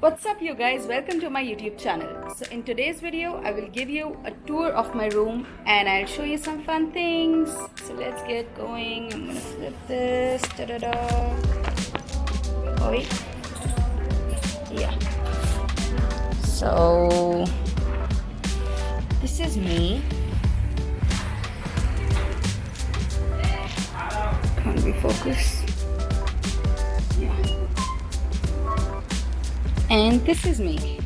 What's up you guys, welcome to my YouTube channel. So in today's video I will give you a tour of my room and I'll show you some fun things. So let's get going. I'm gonna flip this. Oh wait. Yeah. So this is me. Can't be focused. And this is me.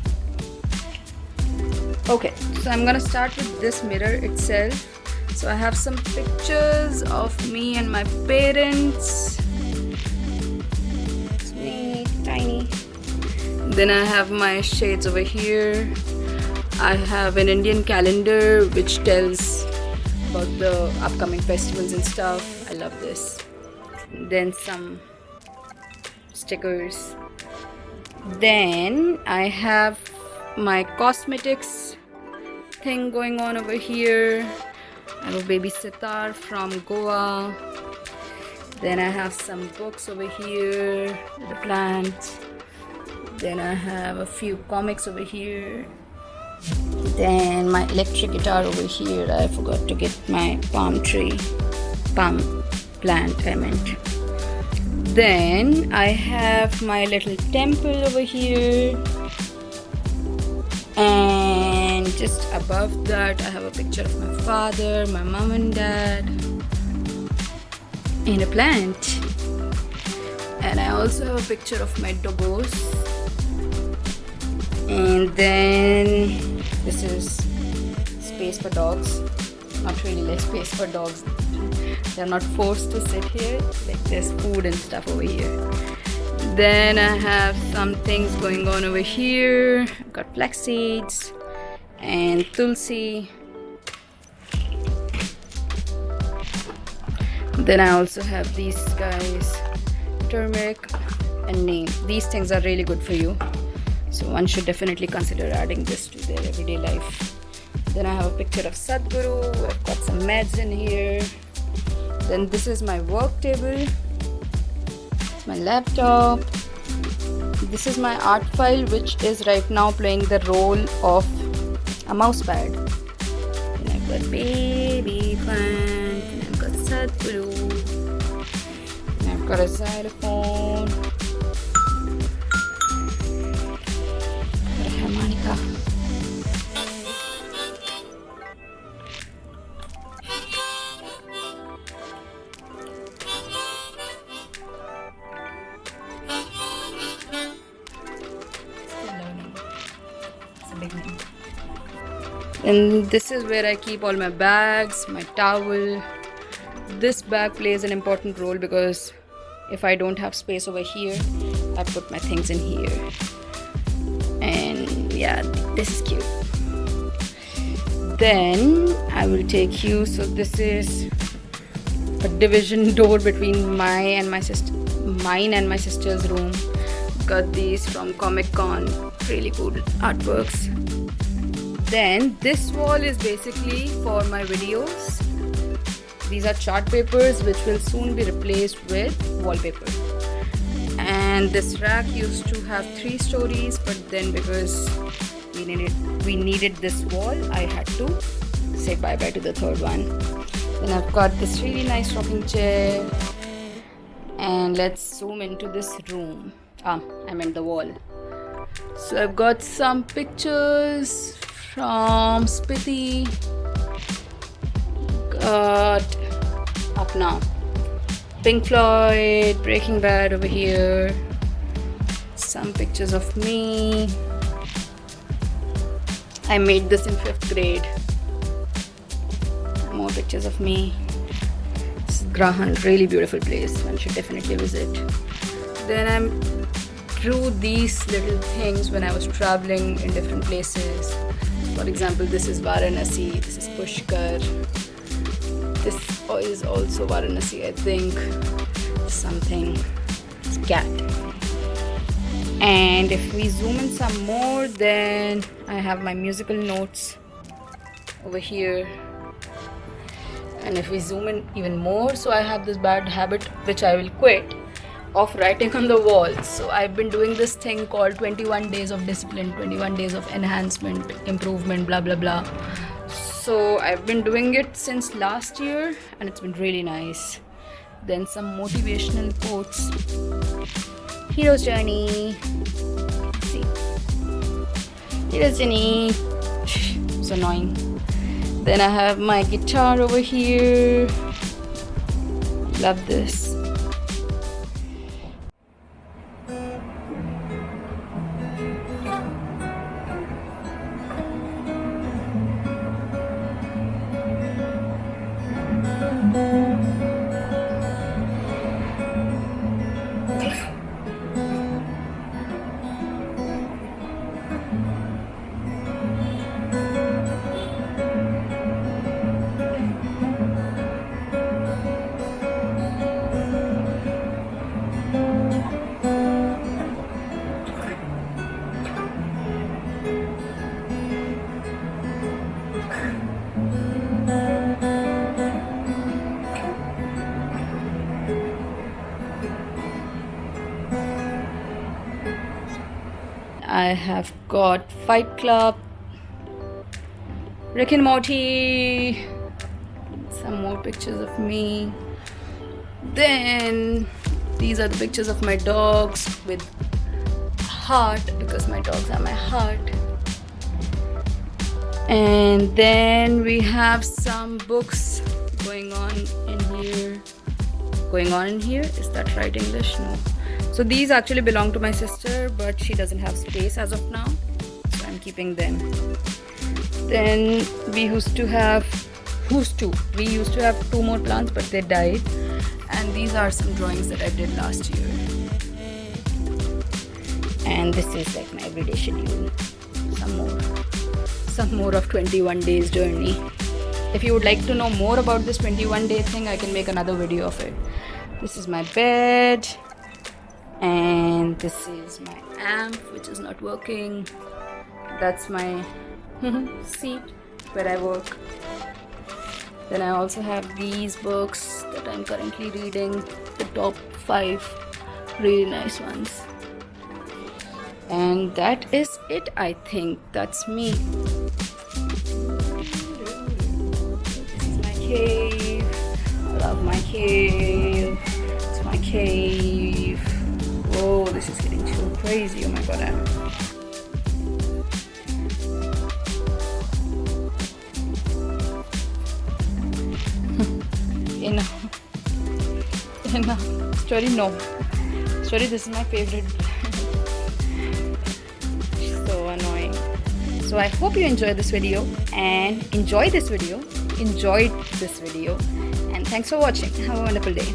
Okay, so I'm gonna start with this mirror itself. So I have some pictures of me and my parents. It's me, tiny. Then I have my shades over here. I have an Indian calendar which tells about the upcoming festivals and stuff. I love this. Then some stickers. Then I have my cosmetics thing going on over here. I have a baby sitar from Goa. Then I have some books over here, the plants. Then I have a few comics over here. Then my electric guitar over here. I forgot to get my palm plant I meant. Then I have my little temple over here, and just above that I have a picture of my father, my mom and dad, and a plant. And I also have a picture of my doggos. And then this is space for dogs. Not really like space for dogs. They're not forced to sit here. Like there's food and stuff over here. Then I have some things going on over here. I've got flax seeds and tulsi. Then I also have these guys, turmeric and neem. These things are really good for you, so one should definitely consider adding this to their everyday life. Then I have a picture of Sadhguru. I've got some meds in here. Then this is my work table. It's my laptop. This is my art file, which is right now playing the role of a mouse pad. And I've got baby plant. And I've got Sadhguru. And I've got a xylophone. Got a harmonica. And this is where I keep all my bags, my towel. This bag plays an important role because if I don't have space over here, I put my things in here. And yeah, this is cute. Then I will take you, so this is a division door between mine and my sister's room. Got these from Comic Con, really cool artworks. Then this wall is basically for my videos. These are chart papers which will soon be replaced with wallpaper. And this rack used to have 3 stories, but then because we needed this wall, I had to say bye-bye to the 3rd one. Then I've got this really nice rocking chair. And let's zoom into this room. I meant the wall. So I've got some pictures from Spiti. Got up now Pink Floyd, Breaking Bad over here. Some pictures of me. I made this in 5th grade. More pictures of me. This is Grahan, really beautiful place. One should definitely visit. Then I drew these little things when I was traveling in different places. For example, this is Varanasi, this is Pushkar. This is also Varanasi, I think. Something. It's cat. And if we zoom in some more, then I have my musical notes over here. And if we zoom in even more, so I have this bad habit which I will quit. of writing on the wall. So I've been doing this thing called 21 days of discipline, 21 days of enhancement, improvement, blah blah blah. So I've been doing it since last year and it's been really nice. Then some motivational quotes. Hero's journey. See, hero's journey. It's annoying. Then I have my guitar over here. Love this. I have got Fight Club, Rick and Morty, some more pictures of me. Then these are the pictures of my dogs with heart because my dogs are my heart. And then we have some books going on in here. Going on in here? Is that right English? No. So these actually belong to my sister, but she doesn't have space as of now, so I'm keeping them. Then we used to have 2 more plants, but they died. And these are some drawings that I did last year. And this is like my everyday schedule. Some more of 21 days journey. If you would like to know more about this 21 day thing, I can make another video of it. This is my bed. And this is my amp, which is not working. That's my seat where I work. Then I also have these books that I'm currently reading, the top 5 really nice ones. And that is it, I think. That's me. This is my cave. I love my cave. It's my cave. Whoa, this is getting too crazy. Oh my god, Enough. Story, no. Story, this is my favorite. So annoying. So I hope you enjoyed this video and enjoyed this video. And thanks for watching. Have a wonderful day.